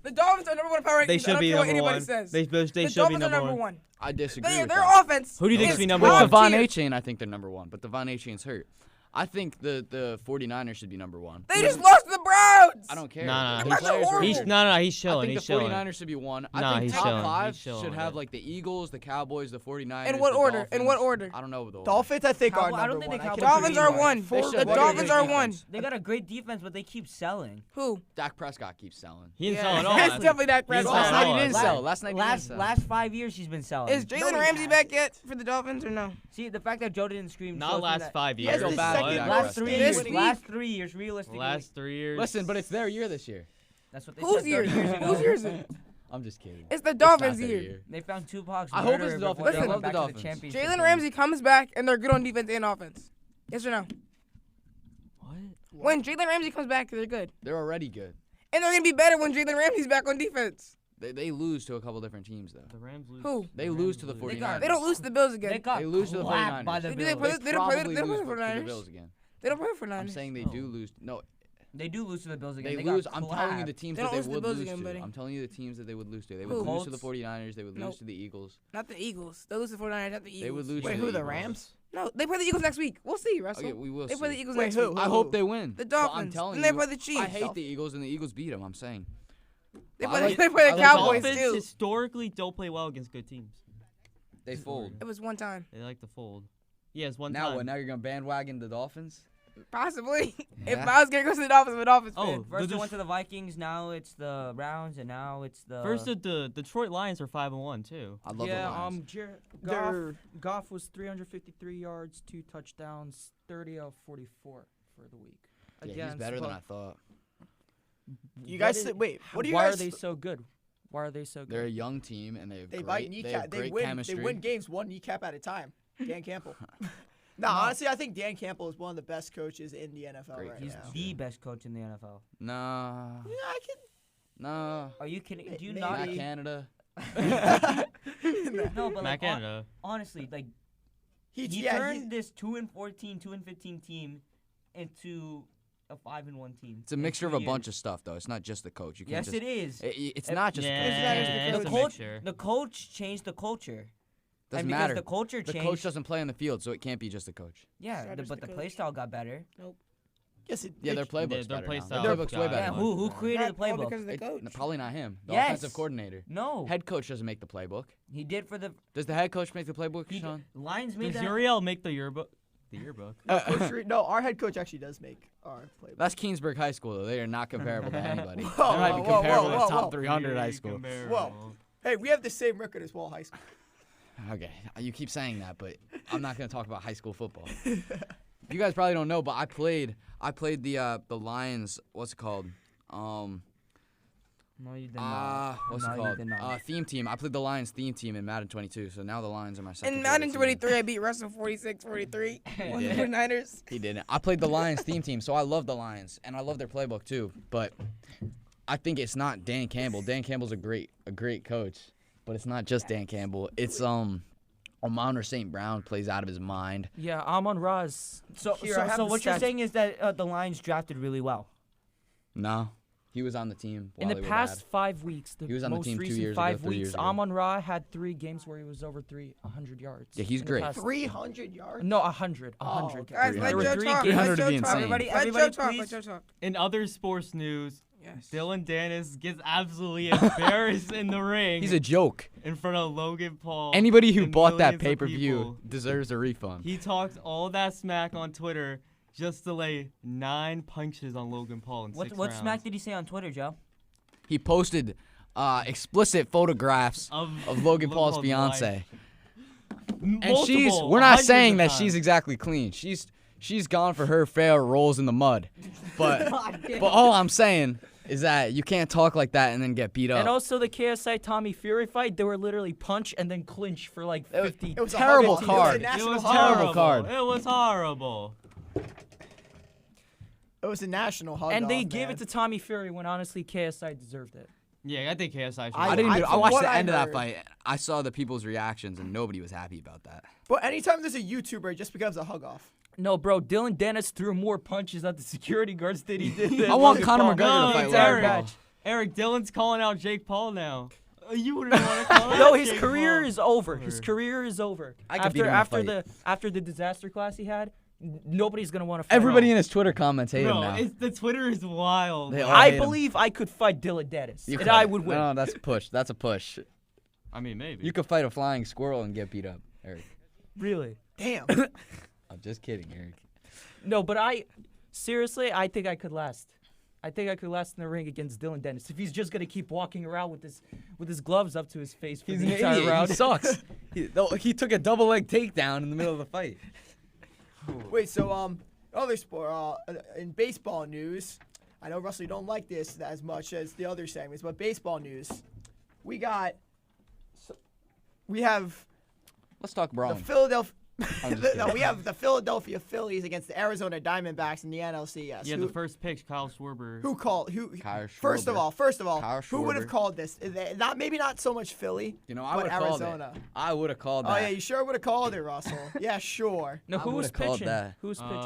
[SPEAKER 3] The Dolphins are number one power rankings.
[SPEAKER 2] They
[SPEAKER 3] I
[SPEAKER 2] should
[SPEAKER 3] don't
[SPEAKER 2] be
[SPEAKER 3] care what
[SPEAKER 2] number
[SPEAKER 3] anybody
[SPEAKER 2] one.
[SPEAKER 3] says.
[SPEAKER 2] They
[SPEAKER 3] The
[SPEAKER 2] should be
[SPEAKER 3] Dolphins are
[SPEAKER 2] number
[SPEAKER 3] number
[SPEAKER 2] one.
[SPEAKER 3] one.
[SPEAKER 4] I disagree with
[SPEAKER 3] Their
[SPEAKER 4] that.
[SPEAKER 3] offense.
[SPEAKER 2] Who do you think
[SPEAKER 3] is
[SPEAKER 2] should be number
[SPEAKER 4] With
[SPEAKER 2] one?
[SPEAKER 3] top
[SPEAKER 4] Devon
[SPEAKER 3] tier.
[SPEAKER 4] A-Chain, I think they're number one, but Devon A-Chain's hurt. I think the 49ers should be number one.
[SPEAKER 3] They just lost to the Browns.
[SPEAKER 4] I don't care.
[SPEAKER 2] Nah,
[SPEAKER 4] The
[SPEAKER 3] he's-
[SPEAKER 4] players are
[SPEAKER 2] He's
[SPEAKER 4] hurt.
[SPEAKER 2] he's
[SPEAKER 4] I
[SPEAKER 2] chilling.
[SPEAKER 4] think
[SPEAKER 2] He's
[SPEAKER 4] the
[SPEAKER 2] chilling.
[SPEAKER 4] 49ers should be one.
[SPEAKER 2] Nah,
[SPEAKER 4] I think
[SPEAKER 2] he's
[SPEAKER 4] top
[SPEAKER 2] chilling.
[SPEAKER 4] five
[SPEAKER 2] He's chilling
[SPEAKER 4] should
[SPEAKER 2] with
[SPEAKER 4] have
[SPEAKER 2] it.
[SPEAKER 4] like the Eagles, the Cowboys, the 49ers.
[SPEAKER 3] In what
[SPEAKER 4] the
[SPEAKER 3] order? In what
[SPEAKER 4] Dolphins.
[SPEAKER 3] order?
[SPEAKER 4] I don't know the order.
[SPEAKER 1] Dolphins, I think, are
[SPEAKER 5] Cowboy- I
[SPEAKER 1] number
[SPEAKER 5] don't think
[SPEAKER 1] one.
[SPEAKER 5] the
[SPEAKER 1] I
[SPEAKER 5] Cowboys
[SPEAKER 1] can
[SPEAKER 3] Dolphins
[SPEAKER 1] agree
[SPEAKER 3] are
[SPEAKER 1] with
[SPEAKER 3] one.
[SPEAKER 1] that.
[SPEAKER 4] They
[SPEAKER 3] The
[SPEAKER 4] should. They got a
[SPEAKER 3] Dolphins
[SPEAKER 4] great
[SPEAKER 3] are
[SPEAKER 4] defense.
[SPEAKER 3] one.
[SPEAKER 5] They got a great defense, but they keep selling.
[SPEAKER 3] Who?
[SPEAKER 4] Dak Prescott keeps selling.
[SPEAKER 2] He didn't sell at all.
[SPEAKER 3] It's definitely Dak
[SPEAKER 2] He didn't
[SPEAKER 3] Prescott.
[SPEAKER 2] sell
[SPEAKER 4] Last
[SPEAKER 2] at
[SPEAKER 4] night
[SPEAKER 2] all.
[SPEAKER 4] he didn't sell. Last night he didn't
[SPEAKER 5] Last
[SPEAKER 4] sell.
[SPEAKER 5] last 5 years he's been selling.
[SPEAKER 3] Is Jalen Ramsey back yet for the Dolphins or no?
[SPEAKER 5] See, the fact that Joe didn't scream.
[SPEAKER 2] Not
[SPEAKER 5] shows me
[SPEAKER 2] last
[SPEAKER 5] that-
[SPEAKER 2] 5
[SPEAKER 1] He has
[SPEAKER 2] years.
[SPEAKER 1] the
[SPEAKER 4] bad
[SPEAKER 1] second
[SPEAKER 4] Dak
[SPEAKER 5] Last
[SPEAKER 4] Prescott.
[SPEAKER 5] 3
[SPEAKER 3] This
[SPEAKER 5] years.
[SPEAKER 3] week.
[SPEAKER 5] Last 3 years, realistically.
[SPEAKER 2] Last 3 years.
[SPEAKER 4] Listen, but it's their year this year.
[SPEAKER 5] That's what they
[SPEAKER 3] Whose
[SPEAKER 5] said
[SPEAKER 3] year?
[SPEAKER 5] 30 years ago.
[SPEAKER 3] Whose year is it?
[SPEAKER 4] I'm just kidding.
[SPEAKER 3] It's the
[SPEAKER 4] It's not
[SPEAKER 3] Dolphins'
[SPEAKER 4] their
[SPEAKER 3] year.
[SPEAKER 5] They found Tupac's
[SPEAKER 4] I hope it's
[SPEAKER 5] murderer
[SPEAKER 4] the Dolphins.
[SPEAKER 5] before they
[SPEAKER 3] I
[SPEAKER 5] went
[SPEAKER 3] love
[SPEAKER 4] the
[SPEAKER 5] back to
[SPEAKER 4] Dolphins.
[SPEAKER 5] championship
[SPEAKER 3] Jalen
[SPEAKER 5] game.
[SPEAKER 3] Ramsey comes back and they're good on defense and offense. Yes or no?
[SPEAKER 2] What?
[SPEAKER 3] When Jalen Ramsey comes back, they're good.
[SPEAKER 4] They're already good.
[SPEAKER 3] And they're going to be better when Jalen Ramsey's back on defense.
[SPEAKER 4] They lose to a couple different teams though.
[SPEAKER 2] The Rams lose.
[SPEAKER 3] Who?
[SPEAKER 4] They lose to the
[SPEAKER 2] They
[SPEAKER 4] 49ers.
[SPEAKER 3] They don't lose to the Bills
[SPEAKER 5] They
[SPEAKER 3] again.
[SPEAKER 5] got
[SPEAKER 4] They lose to the
[SPEAKER 5] clapped
[SPEAKER 4] 49ers.
[SPEAKER 5] by the
[SPEAKER 3] They
[SPEAKER 5] Bills.
[SPEAKER 3] play- they don't play the
[SPEAKER 4] probably lose to the
[SPEAKER 3] 49ers.
[SPEAKER 4] Bills again.
[SPEAKER 3] They don't play for
[SPEAKER 4] I'm
[SPEAKER 3] Niners.
[SPEAKER 4] saying they do lose. No,
[SPEAKER 5] They do lose to the Bills again.
[SPEAKER 4] they
[SPEAKER 5] got
[SPEAKER 4] lose. I'm telling you the
[SPEAKER 5] clapped.
[SPEAKER 4] teams
[SPEAKER 3] They
[SPEAKER 4] that
[SPEAKER 3] don't
[SPEAKER 4] they
[SPEAKER 3] lose to the
[SPEAKER 4] would
[SPEAKER 3] Bills
[SPEAKER 4] lose
[SPEAKER 3] again,
[SPEAKER 4] to.
[SPEAKER 3] buddy.
[SPEAKER 4] I'm telling you the teams that they would lose to. They
[SPEAKER 3] Who?
[SPEAKER 4] would lose to the
[SPEAKER 5] Colts?
[SPEAKER 4] 49ers. They would
[SPEAKER 3] Nope.
[SPEAKER 4] lose to the Eagles.
[SPEAKER 3] Not the Eagles. They lose to the 49ers, not the Eagles.
[SPEAKER 4] They would lose
[SPEAKER 1] Wait,
[SPEAKER 4] to
[SPEAKER 1] who, the
[SPEAKER 4] Eagles.
[SPEAKER 1] Rams?
[SPEAKER 3] No, they play the Eagles next week. We'll see, Russell.
[SPEAKER 4] Okay, we will
[SPEAKER 3] They play the
[SPEAKER 4] see.
[SPEAKER 3] Eagles
[SPEAKER 1] Wait,
[SPEAKER 3] next
[SPEAKER 1] who?
[SPEAKER 3] week.
[SPEAKER 4] I hope they win.
[SPEAKER 3] The
[SPEAKER 4] But I'm
[SPEAKER 3] Dolphins.
[SPEAKER 4] telling
[SPEAKER 3] And they
[SPEAKER 4] you,
[SPEAKER 3] play the Chiefs.
[SPEAKER 4] I hate the Eagles and the Eagles beat them. I'm saying.
[SPEAKER 3] They
[SPEAKER 4] I
[SPEAKER 3] play,
[SPEAKER 4] like-
[SPEAKER 3] they play
[SPEAKER 4] I
[SPEAKER 3] the
[SPEAKER 4] like
[SPEAKER 3] Cowboys
[SPEAKER 2] Dolphins
[SPEAKER 3] too.
[SPEAKER 2] historically don't play well against good teams.
[SPEAKER 4] They fold.
[SPEAKER 3] It was one time.
[SPEAKER 2] They like to fold. Yeah, it's one
[SPEAKER 4] Now
[SPEAKER 2] time.
[SPEAKER 4] what? Now you're gonna bandwagon the Dolphins?
[SPEAKER 3] Possibly. If
[SPEAKER 4] Yeah.
[SPEAKER 3] I was going to go to the Dolphins, I'm a Dolphins
[SPEAKER 2] Oh,
[SPEAKER 3] fan.
[SPEAKER 5] First
[SPEAKER 2] The
[SPEAKER 5] it went to the Vikings, now it's the Browns, and now it's the
[SPEAKER 2] First, the Detroit Lions are 5-1 too.
[SPEAKER 4] I love
[SPEAKER 6] yeah,
[SPEAKER 4] the Lions.
[SPEAKER 1] They're-
[SPEAKER 6] Goff was 353 yards, 2 touchdowns, 30 of 44 for the week.
[SPEAKER 4] Yeah, he's
[SPEAKER 6] Against
[SPEAKER 4] better than
[SPEAKER 6] Bu-
[SPEAKER 4] I thought.
[SPEAKER 1] You guys
[SPEAKER 6] What is-
[SPEAKER 1] wait. What do you
[SPEAKER 6] Why
[SPEAKER 1] guys?
[SPEAKER 6] are they so good? Why are they so good?
[SPEAKER 4] They're a young team and they have
[SPEAKER 1] They
[SPEAKER 4] great,
[SPEAKER 1] bite
[SPEAKER 4] they
[SPEAKER 1] kneecap.
[SPEAKER 4] have
[SPEAKER 1] They
[SPEAKER 4] great
[SPEAKER 1] win.
[SPEAKER 4] chemistry.
[SPEAKER 1] They win games one kneecap at a time. Dan Campbell. No, honestly, I think Dan Campbell is one of the best coaches in the NFL
[SPEAKER 4] Great.
[SPEAKER 1] right
[SPEAKER 5] He's
[SPEAKER 1] now.
[SPEAKER 5] the best coach in the NFL.
[SPEAKER 4] Nah,
[SPEAKER 1] Yeah, I
[SPEAKER 4] nah.
[SPEAKER 5] Are you kidding? Do you
[SPEAKER 1] Maybe.
[SPEAKER 5] not?
[SPEAKER 4] Not Canada.
[SPEAKER 5] No, but
[SPEAKER 2] Matt
[SPEAKER 5] like,
[SPEAKER 2] Canada.
[SPEAKER 5] honestly, like
[SPEAKER 1] he
[SPEAKER 5] he
[SPEAKER 1] yeah,
[SPEAKER 5] turned this 2-14, 2-15 team into a 5-1 team.
[SPEAKER 4] It's a mixture of a bunch of stuff, though. It's not just the coach. You can't
[SPEAKER 5] Yes,
[SPEAKER 4] just,
[SPEAKER 5] it is.
[SPEAKER 4] It's not just
[SPEAKER 2] Yeah,
[SPEAKER 4] the
[SPEAKER 1] It's
[SPEAKER 2] it's
[SPEAKER 5] the
[SPEAKER 2] a
[SPEAKER 5] coach,
[SPEAKER 2] mixture.
[SPEAKER 5] the coach changed the culture.
[SPEAKER 4] Doesn't
[SPEAKER 5] and because
[SPEAKER 4] matter.
[SPEAKER 5] the culture
[SPEAKER 4] The
[SPEAKER 5] changed,
[SPEAKER 4] coach doesn't play on the field, so it can't be just the coach.
[SPEAKER 5] yeah,
[SPEAKER 3] Not just
[SPEAKER 5] but
[SPEAKER 3] the
[SPEAKER 5] the
[SPEAKER 3] coach.
[SPEAKER 5] play style got better.
[SPEAKER 1] Yes, it,
[SPEAKER 4] Yeah, their
[SPEAKER 1] it-
[SPEAKER 4] playbook's
[SPEAKER 2] their
[SPEAKER 4] better
[SPEAKER 2] play
[SPEAKER 4] now.
[SPEAKER 2] style
[SPEAKER 4] Their playbook's way
[SPEAKER 2] got
[SPEAKER 4] better.
[SPEAKER 5] Yeah,
[SPEAKER 2] much
[SPEAKER 5] who
[SPEAKER 2] better.
[SPEAKER 5] created the
[SPEAKER 3] Not all
[SPEAKER 5] playbook?
[SPEAKER 3] because of the coach.
[SPEAKER 4] Probably not him. The
[SPEAKER 5] Yes.
[SPEAKER 4] offensive coordinator.
[SPEAKER 5] No,
[SPEAKER 4] Head coach doesn't make the playbook.
[SPEAKER 5] he did for the
[SPEAKER 4] Does the head coach make the playbook,
[SPEAKER 5] he,
[SPEAKER 4] Sean?
[SPEAKER 5] Lions made
[SPEAKER 2] Does
[SPEAKER 5] that.
[SPEAKER 2] Uriel make the yearbook? The yearbook.
[SPEAKER 1] Coach Reed- no, our head coach actually does make our play.
[SPEAKER 4] That's Keensburg High School, though. They are not comparable to anybody.
[SPEAKER 1] Whoa,
[SPEAKER 4] They might be
[SPEAKER 1] whoa, whoa,
[SPEAKER 4] comparable
[SPEAKER 1] whoa,
[SPEAKER 4] to top
[SPEAKER 1] whoa.
[SPEAKER 4] 300 high school.
[SPEAKER 2] Comparable.
[SPEAKER 1] Hey, we have the same record as Wall High School.
[SPEAKER 4] Okay, you keep saying that, but I'm not gonna talk about high school football. You guys probably don't know, but I played the Lions. What's it called?
[SPEAKER 5] No, you did not.
[SPEAKER 4] What's
[SPEAKER 5] No,
[SPEAKER 4] it
[SPEAKER 5] you
[SPEAKER 4] called?
[SPEAKER 5] did not.
[SPEAKER 4] Theme team. I played the Lions theme team in Madden 22, so now the Lions are my second.
[SPEAKER 3] In Madden
[SPEAKER 4] favorite team.
[SPEAKER 3] 23, I beat Russell 46-43 on the
[SPEAKER 4] did.
[SPEAKER 3] 49ers.
[SPEAKER 4] He didn't. I played the Lions theme team, so I love the Lions and I love their playbook too. But I think it's not Dan Campbell. Dan Campbell's a great coach, but it's not just Dan Campbell. It's Amon St. Brown plays out of his mind.
[SPEAKER 6] Yeah, Amon Raz.
[SPEAKER 5] So,
[SPEAKER 6] Here,
[SPEAKER 5] so,
[SPEAKER 6] I have
[SPEAKER 5] so
[SPEAKER 6] the
[SPEAKER 5] what you're
[SPEAKER 6] stats.
[SPEAKER 5] saying is that the Lions drafted really well.
[SPEAKER 4] No, he was on the team.
[SPEAKER 6] In
[SPEAKER 4] while
[SPEAKER 6] the
[SPEAKER 4] they were
[SPEAKER 6] past
[SPEAKER 4] bad.
[SPEAKER 6] 5 weeks, the
[SPEAKER 4] He was on the
[SPEAKER 6] most
[SPEAKER 4] team 2
[SPEAKER 6] recent
[SPEAKER 4] years ago,
[SPEAKER 6] 5
[SPEAKER 4] 3
[SPEAKER 6] weeks,
[SPEAKER 4] years ago.
[SPEAKER 6] Amon Ra had 3 games where he was over 100 yards.
[SPEAKER 4] Yeah, he's
[SPEAKER 6] In the
[SPEAKER 4] great.
[SPEAKER 6] past-
[SPEAKER 1] 300 yards.
[SPEAKER 6] No, 100. 100.
[SPEAKER 1] okay.
[SPEAKER 3] Guys,
[SPEAKER 4] 300.
[SPEAKER 3] let Joe talk.
[SPEAKER 4] 300
[SPEAKER 3] Let
[SPEAKER 4] would
[SPEAKER 3] Joe
[SPEAKER 4] be
[SPEAKER 3] talk.
[SPEAKER 4] insane.
[SPEAKER 5] Everybody,
[SPEAKER 3] Let Joe
[SPEAKER 5] everybody,
[SPEAKER 3] talk.
[SPEAKER 5] please.
[SPEAKER 3] Let Joe talk.
[SPEAKER 2] In other sports news,
[SPEAKER 3] Yes.
[SPEAKER 2] Dylan Dennis gets absolutely embarrassed in the ring
[SPEAKER 4] He's a joke.
[SPEAKER 2] in front of Logan Paul.
[SPEAKER 4] Anybody who
[SPEAKER 2] and
[SPEAKER 4] bought that
[SPEAKER 2] millions of
[SPEAKER 4] pay-per-view
[SPEAKER 2] people.
[SPEAKER 4] deserves a refund.
[SPEAKER 2] He talked all that smack on Twitter just to lay 9 punches on Logan Paul in 6
[SPEAKER 5] What
[SPEAKER 2] rounds.
[SPEAKER 5] smack did he say on Twitter, Joe?
[SPEAKER 4] He posted explicit photographs
[SPEAKER 2] of
[SPEAKER 4] Logan Paul's
[SPEAKER 2] wife.
[SPEAKER 4] fiance. And
[SPEAKER 2] Multiple,
[SPEAKER 4] we're not
[SPEAKER 2] hundreds
[SPEAKER 4] saying
[SPEAKER 2] of
[SPEAKER 4] that
[SPEAKER 2] times.
[SPEAKER 4] she's exactly clean. She's gone for her fair rolls in the mud. But all I'm saying is that you can't talk like that and then get beat up.
[SPEAKER 6] And also the KSI Tommy Fury fight, they were literally punch and then clinch for like 50.
[SPEAKER 1] It was a
[SPEAKER 4] Terrible
[SPEAKER 1] hug-
[SPEAKER 4] card.
[SPEAKER 1] It was a
[SPEAKER 2] It
[SPEAKER 1] national
[SPEAKER 2] was
[SPEAKER 1] hug.
[SPEAKER 4] terrible
[SPEAKER 2] horrible.
[SPEAKER 4] card.
[SPEAKER 2] It was horrible.
[SPEAKER 1] It was a national hug.
[SPEAKER 6] And they
[SPEAKER 1] off,
[SPEAKER 6] gave
[SPEAKER 1] man.
[SPEAKER 6] it to Tommy Fury when honestly KSI deserved it.
[SPEAKER 2] Yeah, I think KSI should.
[SPEAKER 4] I didn't. Even, I
[SPEAKER 1] from
[SPEAKER 4] watched
[SPEAKER 1] what
[SPEAKER 4] the
[SPEAKER 1] I
[SPEAKER 4] end of that
[SPEAKER 1] heard-
[SPEAKER 4] fight. I saw the people's reactions, and nobody was happy about that.
[SPEAKER 1] But anytime there's a YouTuber, it just becomes a hug off.
[SPEAKER 6] No, bro, Dylan Dennis threw more punches at the security guards than he did.
[SPEAKER 4] I want
[SPEAKER 6] Logan
[SPEAKER 4] Conor
[SPEAKER 6] Paul.
[SPEAKER 4] McGregor to
[SPEAKER 2] No,
[SPEAKER 4] fight
[SPEAKER 2] it's
[SPEAKER 4] Larry
[SPEAKER 2] terrible.
[SPEAKER 4] Bird.
[SPEAKER 2] Eric, Dylan's calling out Jake Paul now. You wouldn't want to call out
[SPEAKER 6] No, his
[SPEAKER 2] Jake
[SPEAKER 6] career
[SPEAKER 2] Paul.
[SPEAKER 6] is over. His career is over.
[SPEAKER 4] I could beat him in a fight.
[SPEAKER 6] After the disaster class he had, nobody's gonna want to fight.
[SPEAKER 4] Everybody
[SPEAKER 6] him.
[SPEAKER 4] in his Twitter comments hate him
[SPEAKER 2] Bro,
[SPEAKER 4] now.
[SPEAKER 2] the Twitter is wild.
[SPEAKER 4] They all
[SPEAKER 6] I
[SPEAKER 4] hate him.
[SPEAKER 6] believe I could fight Dylan Dennis,
[SPEAKER 4] You
[SPEAKER 6] and
[SPEAKER 4] could.
[SPEAKER 6] I would win.
[SPEAKER 4] No, that's a push. That's a push.
[SPEAKER 2] I mean, maybe.
[SPEAKER 4] You could fight a flying squirrel and get beat up, Eric.
[SPEAKER 6] Really?
[SPEAKER 1] Damn.
[SPEAKER 4] I'm just kidding, Eric.
[SPEAKER 6] No, but seriously, I think I could last. I think I could last in the ring against Dylan Dennis if he's just gonna keep walking around with his gloves up to his face for
[SPEAKER 4] He's
[SPEAKER 6] the
[SPEAKER 4] an
[SPEAKER 6] entire
[SPEAKER 4] idiot.
[SPEAKER 6] round.
[SPEAKER 4] He sucks. He took a double leg takedown in the middle of the fight.
[SPEAKER 1] Wait, so other sport in baseball news. I know Russell, you don't like this as much as the other segments, but baseball news. We have
[SPEAKER 4] Let's talk
[SPEAKER 1] the
[SPEAKER 4] Brawling.
[SPEAKER 1] Philadelphia.
[SPEAKER 4] I'm just
[SPEAKER 1] No,
[SPEAKER 4] kidding.
[SPEAKER 1] we have the Philadelphia Phillies against the Arizona Diamondbacks in the NLCS.
[SPEAKER 2] Yeah, the first pitch, Kyle Schwarber.
[SPEAKER 1] Who called? Who?
[SPEAKER 4] Kyle
[SPEAKER 1] First of
[SPEAKER 4] Schwarber.
[SPEAKER 1] all,
[SPEAKER 4] Kyle
[SPEAKER 1] who would have
[SPEAKER 4] Schwarber.
[SPEAKER 1] called this? Maybe not so much Philly.
[SPEAKER 4] You know, I
[SPEAKER 1] but
[SPEAKER 4] would have called it.
[SPEAKER 1] Arizona.
[SPEAKER 4] I would have called
[SPEAKER 1] Oh
[SPEAKER 4] that.
[SPEAKER 1] yeah, you sure would have called it, Russell. Yeah, sure.
[SPEAKER 6] No,
[SPEAKER 4] I
[SPEAKER 6] who was
[SPEAKER 4] would've called
[SPEAKER 6] pitching?
[SPEAKER 4] that.
[SPEAKER 6] Who was pitching?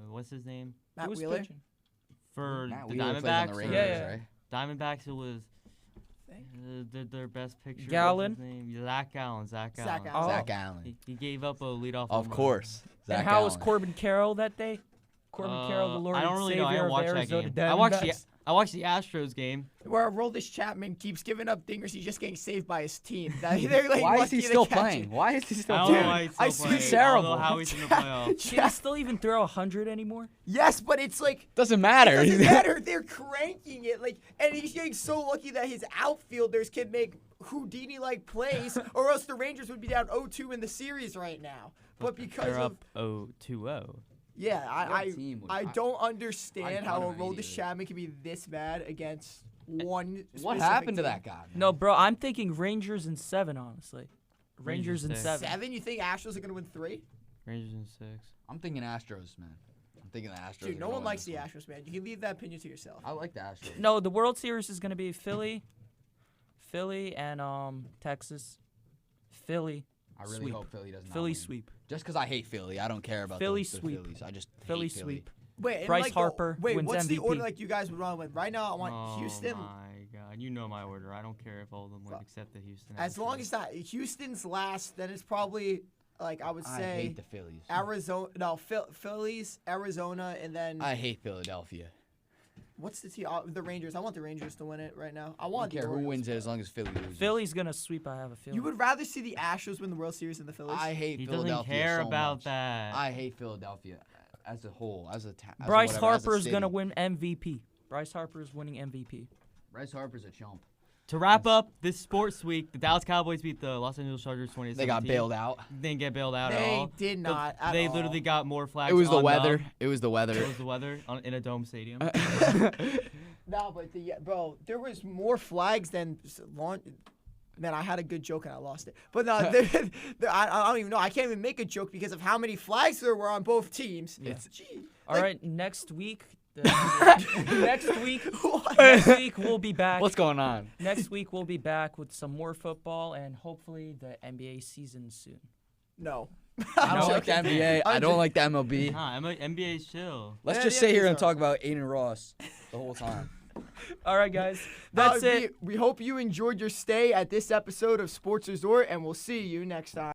[SPEAKER 2] What's his name?
[SPEAKER 1] Matt
[SPEAKER 6] Who was
[SPEAKER 1] Wheeler.
[SPEAKER 6] pitching?
[SPEAKER 2] For
[SPEAKER 4] Matt
[SPEAKER 2] the
[SPEAKER 4] Wheeler plays on
[SPEAKER 2] Diamondbacks.
[SPEAKER 4] the
[SPEAKER 2] or-
[SPEAKER 4] Rangers,
[SPEAKER 6] Yeah.
[SPEAKER 4] right?
[SPEAKER 2] Diamondbacks, it was their best pitcher.
[SPEAKER 6] Gallen?
[SPEAKER 2] What's his name? Zach Gallen.
[SPEAKER 1] Zach
[SPEAKER 2] Gallen.
[SPEAKER 1] Gallen.
[SPEAKER 6] Oh.
[SPEAKER 4] Zach Allen.
[SPEAKER 2] He gave up a leadoff.
[SPEAKER 4] Of
[SPEAKER 2] home run.
[SPEAKER 4] course.
[SPEAKER 6] And
[SPEAKER 4] Zach
[SPEAKER 6] how was
[SPEAKER 4] Allen.
[SPEAKER 6] Corbin Carroll that day? Corbin Carroll, the Lord
[SPEAKER 2] I don't
[SPEAKER 6] and
[SPEAKER 2] really know. I
[SPEAKER 6] Savior
[SPEAKER 2] didn't
[SPEAKER 6] of
[SPEAKER 2] watch that
[SPEAKER 6] Arizona
[SPEAKER 2] game.
[SPEAKER 6] Diamondbacks.
[SPEAKER 2] I watched the Astros game.
[SPEAKER 1] Where Aroldis Chapman keeps giving up dingers, he's just getting saved by his team. They're like
[SPEAKER 4] Why is
[SPEAKER 1] lucky
[SPEAKER 4] he
[SPEAKER 1] to
[SPEAKER 4] still
[SPEAKER 1] catch
[SPEAKER 4] playing?
[SPEAKER 1] it.
[SPEAKER 4] Why is he still
[SPEAKER 2] I don't
[SPEAKER 4] playing?
[SPEAKER 2] know why he's
[SPEAKER 1] I
[SPEAKER 2] still
[SPEAKER 1] see
[SPEAKER 2] playing. I
[SPEAKER 4] terrible.
[SPEAKER 2] don't know how he's in the playoffs.
[SPEAKER 6] Can he still even throw 100 anymore?
[SPEAKER 1] Yes, but it's like
[SPEAKER 4] Doesn't matter.
[SPEAKER 1] it doesn't matter. They're cranking it and he's getting so lucky that his outfielders can make Houdini-like plays, or else the Rangers would be down 0-2 in the series right now. But because
[SPEAKER 2] They're
[SPEAKER 1] of
[SPEAKER 2] up 0-2-0.
[SPEAKER 1] yeah,
[SPEAKER 4] Your team would-
[SPEAKER 1] I don't understand
[SPEAKER 4] I
[SPEAKER 1] how
[SPEAKER 4] don't
[SPEAKER 1] Aroldis
[SPEAKER 4] either.
[SPEAKER 1] Chapman can be this bad against one.
[SPEAKER 4] What
[SPEAKER 1] specific
[SPEAKER 4] happened to
[SPEAKER 1] team.
[SPEAKER 4] that guy?
[SPEAKER 6] No, bro, I'm thinking Rangers in 7, honestly.
[SPEAKER 2] Rangers
[SPEAKER 6] Rangers in
[SPEAKER 2] six.
[SPEAKER 6] 7.
[SPEAKER 1] 7? You think Astros are gonna win 3?
[SPEAKER 2] Rangers in 6.
[SPEAKER 4] I'm thinking Astros, man. I'm thinking the Astros.
[SPEAKER 1] Dude,
[SPEAKER 4] are
[SPEAKER 1] no
[SPEAKER 4] gonna
[SPEAKER 1] one
[SPEAKER 4] win
[SPEAKER 1] likes
[SPEAKER 4] this
[SPEAKER 1] the
[SPEAKER 4] one.
[SPEAKER 1] Astros, man. You can leave that opinion to yourself.
[SPEAKER 4] I like the Astros.
[SPEAKER 6] No, the World Series is going to be Philly and Texas. Philly.
[SPEAKER 4] I really
[SPEAKER 6] sweep.
[SPEAKER 4] hope Philly doesn't.
[SPEAKER 6] Philly sweep.
[SPEAKER 4] Just because I hate Philly, I don't care about
[SPEAKER 6] Philly
[SPEAKER 4] the
[SPEAKER 6] sweep.
[SPEAKER 4] Phillies. I just
[SPEAKER 6] Philly
[SPEAKER 4] hate Philly.
[SPEAKER 6] sweep.
[SPEAKER 1] Wait, and
[SPEAKER 6] Bryce
[SPEAKER 1] like
[SPEAKER 6] Harper
[SPEAKER 1] wait,
[SPEAKER 6] wins
[SPEAKER 1] what's the
[SPEAKER 6] MVP.
[SPEAKER 1] order like you guys would run with? Right now, I want Houston.
[SPEAKER 2] Oh my God, you know my order. I don't care if all of them win except the Houston.
[SPEAKER 1] As long as that Houston's last, then it's probably like I would
[SPEAKER 4] I
[SPEAKER 1] say
[SPEAKER 4] hate the Phillies.
[SPEAKER 1] Arizona. No, Phillies, Arizona, and then
[SPEAKER 4] I hate Philadelphia.
[SPEAKER 1] what's the team? The Rangers. I want the Rangers to win it right now. I
[SPEAKER 4] I
[SPEAKER 1] want
[SPEAKER 4] don't care
[SPEAKER 1] the
[SPEAKER 4] who
[SPEAKER 1] Orioles,
[SPEAKER 4] wins it
[SPEAKER 1] but-
[SPEAKER 4] as long as Philly loses.
[SPEAKER 6] Philly's going to sweep, I have a feeling.
[SPEAKER 1] You would rather see the Astros win the World Series than the Phillies?
[SPEAKER 4] I hate
[SPEAKER 2] he
[SPEAKER 4] Philadelphia
[SPEAKER 2] doesn't care
[SPEAKER 4] so
[SPEAKER 2] about
[SPEAKER 4] much.
[SPEAKER 2] that.
[SPEAKER 4] I hate Philadelphia as a whole, as a as
[SPEAKER 6] Bryce
[SPEAKER 4] whatever, as a
[SPEAKER 6] Harper is
[SPEAKER 4] city.
[SPEAKER 6] going to win MVP. Bryce Harper is winning MVP.
[SPEAKER 4] Bryce Harper's a chump.
[SPEAKER 2] To wrap up this sports week, the Dallas Cowboys beat the Los Angeles Chargers 20-17.
[SPEAKER 4] They got bailed out.
[SPEAKER 2] They didn't get bailed out at
[SPEAKER 1] They
[SPEAKER 2] all.
[SPEAKER 1] did not at
[SPEAKER 2] They
[SPEAKER 1] all.
[SPEAKER 2] literally got more flags.
[SPEAKER 4] It was the
[SPEAKER 2] on
[SPEAKER 4] weather.
[SPEAKER 2] them.
[SPEAKER 4] It was the weather.
[SPEAKER 2] It was the weather in a dome stadium.
[SPEAKER 1] No, but bro, there was more flags than lawn. Man, I had a good joke and I lost it. But no, I don't even know. I can't even make a joke because of how many flags there were on both teams.
[SPEAKER 2] Yeah.
[SPEAKER 6] All right, next week. Next week we'll be back.
[SPEAKER 4] What's going on?
[SPEAKER 6] Next week we'll be back with some more football and hopefully the NBA season soon.
[SPEAKER 1] No.
[SPEAKER 4] I don't like the NBA. I don't like the MLB.
[SPEAKER 2] Nah, NBA's chill.
[SPEAKER 4] Let's
[SPEAKER 1] Yeah,
[SPEAKER 4] just
[SPEAKER 1] the
[SPEAKER 4] sit here
[SPEAKER 1] NBA's
[SPEAKER 4] and talk about Aiden Ross the whole time.
[SPEAKER 6] All right, guys. That's it.
[SPEAKER 1] We hope you enjoyed your stay at this episode of Sports Resort, and we'll see you next time.